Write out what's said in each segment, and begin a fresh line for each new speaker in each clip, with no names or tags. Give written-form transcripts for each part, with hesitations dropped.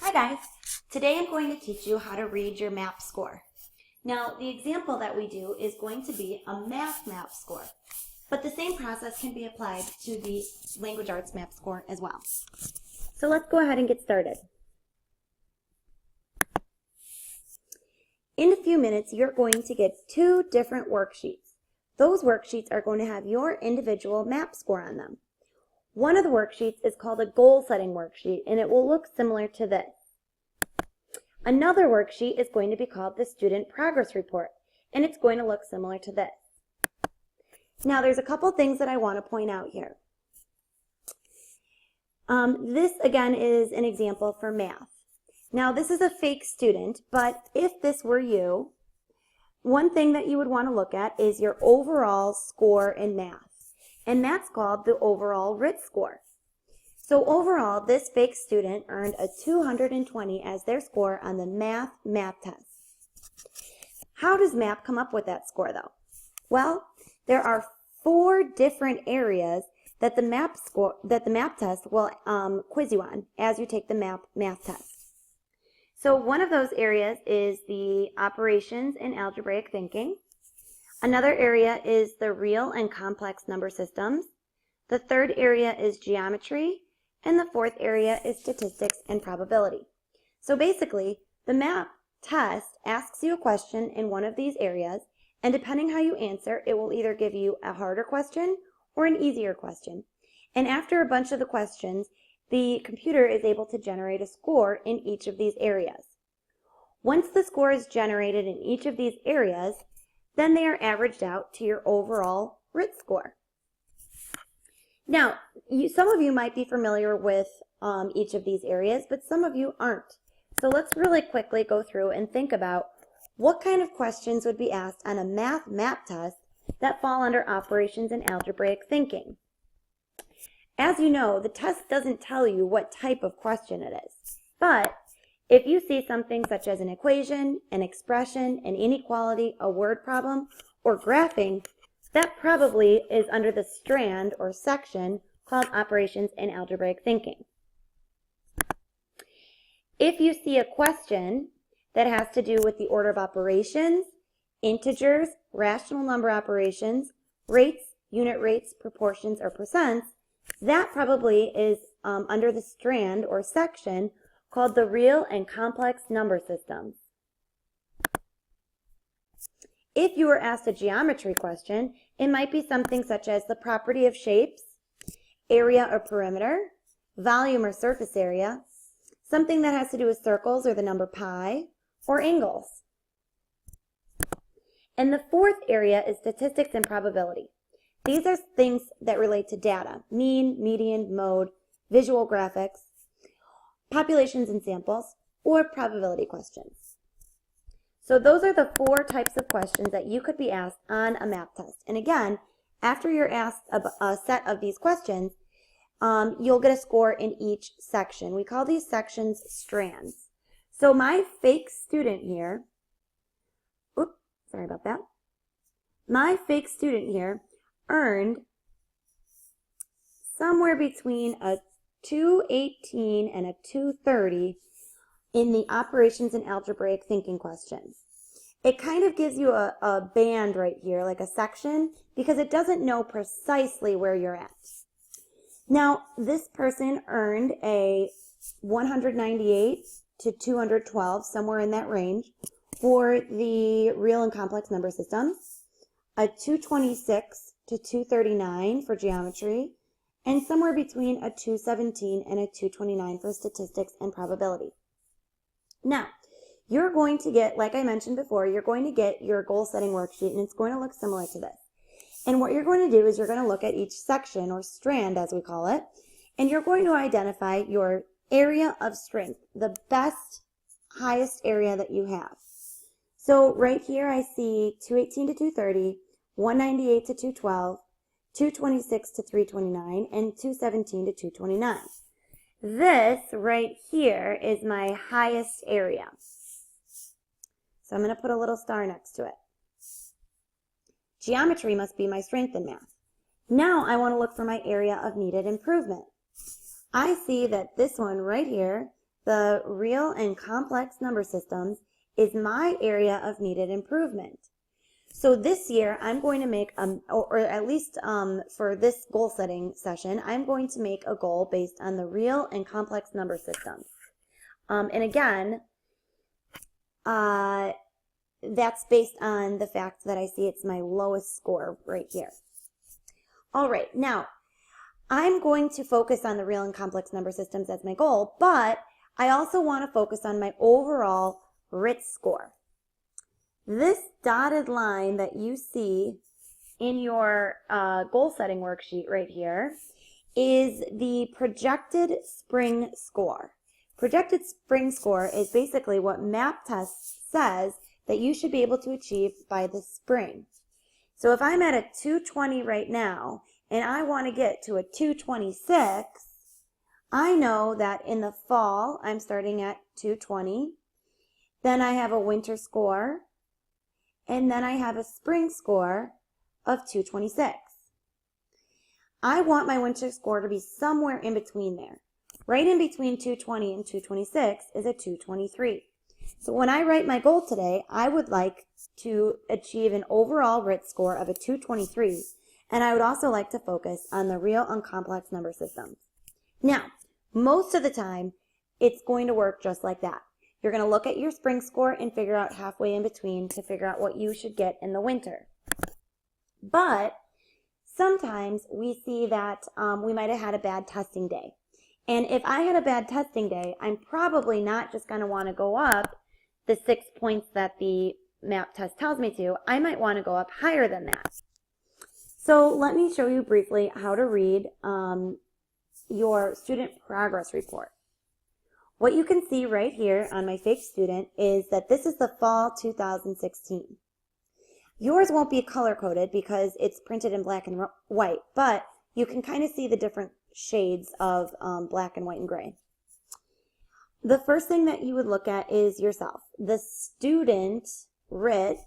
Hi guys, today I'm going to teach you how to read your MAP score. Now the example that we do is going to be a math MAP score, but the same process can be applied to the language arts MAP score as well. So let's go ahead and get started. In a few minutes you're going to get two different worksheets. Those worksheets are going to have your individual MAP score on them. One of the worksheets is called a goal setting worksheet, and it will look similar to this. Another worksheet is going to be called the student progress report, and it's going to look similar to this. Now there's a couple things that I want to point out here. This again is an example for math. Now this is a fake student, but if this were you, one thing that you would want to look at is your overall score in math. And that's called the overall RIT score. So overall, this fake student earned a 220 as their score on the math test. How does MAP come up with that score though? Well, there are 4 different areas that the MAP test will quiz you on as you take the math test. So one of those areas is the operations and algebraic thinking. Another area is the real and complex number systems. The third area is geometry. And the fourth area is statistics and probability. So basically, the MAP test asks you a question in one of these areas, and depending how you answer, it will either give you a harder question or an easier question. And after a bunch of the questions, the computer is able to generate a score in each of these areas. Once the score is generated in each of these areas, then they are averaged out to your overall RIT score. Now, some of you might be familiar with each of these areas, but some of you aren't. So let's really quickly go through and think about what kind of questions would be asked on a math MAP test that fall under operations and algebraic thinking. As you know, the test doesn't tell you what type of question it is, but if you see something such as an equation, an expression, an inequality, a word problem, or graphing, that probably is under the strand or section called operations and algebraic thinking. If you see a question that has to do with the order of operations, integers, rational number operations, rates, unit rates, proportions, or percents, that probably is under the strand or section called the real and complex number systems. If you were asked a geometry question, it might be something such as the property of shapes, area or perimeter, volume or surface area, something that has to do with circles or the number pi, or angles. And the fourth area is statistics and probability. These are things that relate to data, mean, median, mode, visual graphics, populations and samples, or probability questions. So those are the 4 types of questions that you could be asked on a MAP test. And again, after you're asked a set of these questions, you'll get a score in each section. We call these sections strands. So my fake student here, my fake student here earned somewhere between a 218 and a 230 in the operations and algebraic thinking questions. It kind of gives you a band right here, like a section, because it doesn't know precisely where you're at. Now, this person earned a 198 to 212, somewhere in that range, for the real and complex number systems, a 226 to 239 for geometry, and somewhere between a 217 and a 229 for statistics and probability. Now, you're going to get, like I mentioned before, you're going to get your goal setting worksheet, and it's going to look similar to this. And what you're going to do is you're going to look at each section, or strand as we call it, and you're going to identify your area of strength, the best, highest area that you have. So right here I see 218 to 230, 198 to 212, 226 to 329, and 217 to 229. This right here is my highest area. So I'm going to put a little star next to it. Geometry must be my strength in math. Now I want to look for my area of needed improvement. I see that this one right here the real and complex number systems is my area of needed improvement. So this year, I'm going to make, or at least for this goal setting session, I'm going to make a goal based on the real and complex number systems. And again, that's based on the fact that I see it's my lowest score right here. All right, now, I'm going to focus on the real and complex number systems as my goal, but I also want to focus on my overall RIT score. This dotted line that you see in your goal setting worksheet right here is the projected spring score. Projected spring score is basically what MapTest says that you should be able to achieve by the spring. So if I'm at a 220 right now and I want to get to a 226, I know that in the fall I'm starting at 220, then I have a winter score, and then I have a spring score of 226. I want my winter score to be somewhere in between there. Right in between 220 and 226 is a 223. So when I write my goal today, I would like to achieve an overall RIT score of a 223, and I would also like to focus on the real and complex number systems. Now, most of the time, it's going to work just like that. You're going to look at your spring score and figure out halfway in between to figure out what you should get in the winter. But sometimes we see that we might have had a bad testing day. And if I had a bad testing day, I'm probably not just going to want to go up the 6 points that the MAP test tells me to. I might want to go up higher than that. So let me show you briefly how to read your student progress report. What you can see right here on my fake student is that this is the fall 2016. Yours won't be color-coded because it's printed in black and white, but you can kind of see the different shades of black and white and gray. The first thing that you would look at is yourself. The student RIT,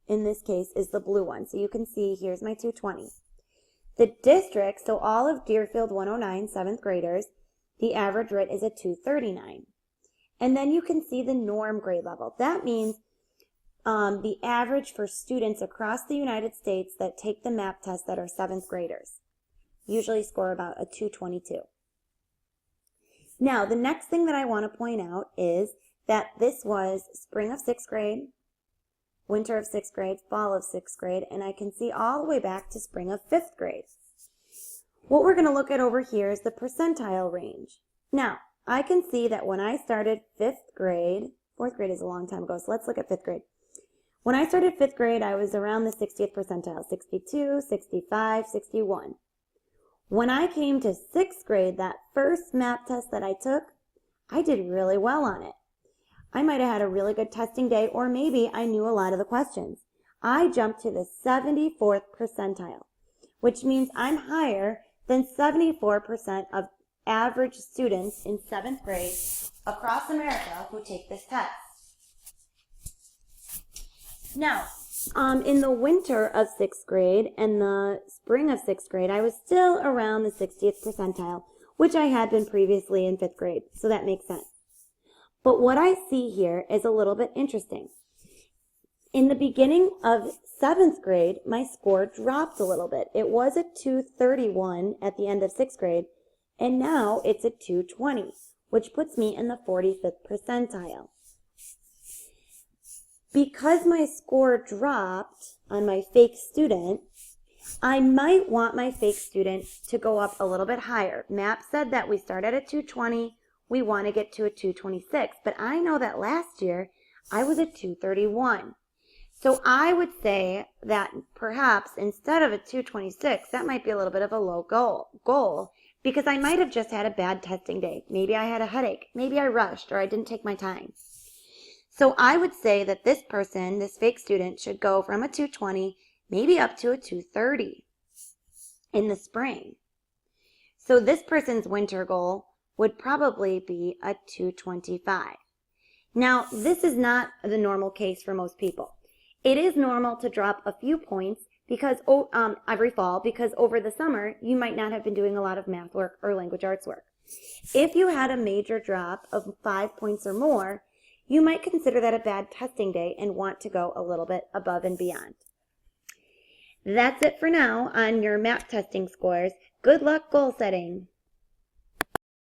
in this case, is the blue one. So you can see here's my 220. The district, so all of Deerfield 109 7th graders, the average RIT is a 239. And then you can see the norm grade level. That means the average for students across the United States that take the MAP test that are 7th graders. Usually score about a 222. Now, the next thing that I want to point out is that this was spring of 6th grade, winter of 6th grade, fall of 6th grade, and I can see all the way back to spring of 5th grade. What we're going to look at over here is the percentile range. Now, I can see that when I started 5th grade, 4th grade is a long time ago, so let's look at 5th grade. When I started 5th grade, I was around the 60th percentile, 62, 65, 61. When I came to 6th grade, that first MAP test that I took, I did really well on it. I might have had a really good testing day, or maybe I knew a lot of the questions. I jumped to the 74th percentile, which means I'm higher than 74% of average students in 7th grade across America who take this test. Now, in the winter of 6th grade and the spring of 6th grade, I was still around the 60th percentile, which I had been previously in 5th grade, so that makes sense. But what I see here is a little bit interesting. In the beginning of 7th grade, my score dropped a little bit. It was a 231 at the end of 6th grade, and now it's a 220, which puts me in the 45th percentile. Because my score dropped on my fake student, I might want my fake student to go up a little bit higher. MAP said that we start at a 220, we want to get to a 226, but I know that last year I was a 231. So I would say that perhaps instead of a 226, that might be a little bit of a low goal because I might have just had a bad testing day. Maybe I had a headache, maybe I rushed, or I didn't take my time. So I would say that this person, this fake student, should go from a 220 maybe up to a 230 in the spring. So this person's winter goal would probably be a 225. Now, this is not the normal case for most people. It is normal to drop a few points because every fall, because over the summer, you might not have been doing a lot of math work or language arts work. If you had a major drop of 5 points or more, you might consider that a bad testing day and want to go a little bit above and beyond. That's it for now on your math testing scores. Good luck goal setting.